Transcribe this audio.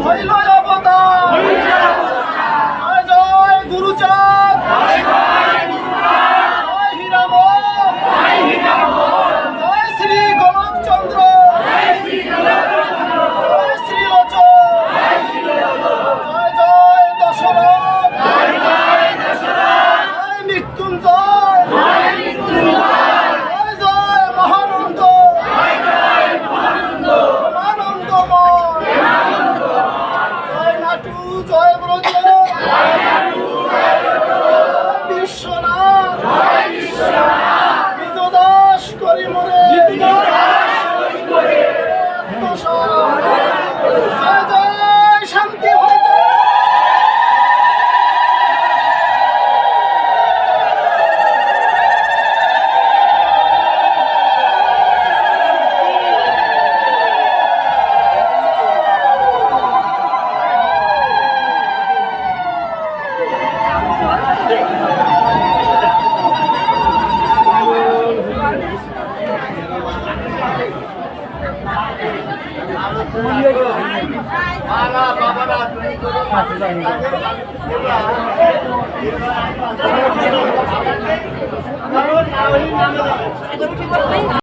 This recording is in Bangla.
হইল অবতার। জয় জয় গুরুচাঁদ, জয় হীরামন, জয় শ্রী গোলকচন্দ্র, জয় শ্রীলোচন, জয় জয় দশরথ, জয় মৃত্যুঞ্জয়, জয় জয় মহানন্দ, আনন্দময়, জয় নাটু, জয় ব্রজ, বিশ্বনাথ, বিজদাস করি মরে, আত্মসাৎ। জয় জয় শান্তি হয়ে যায়।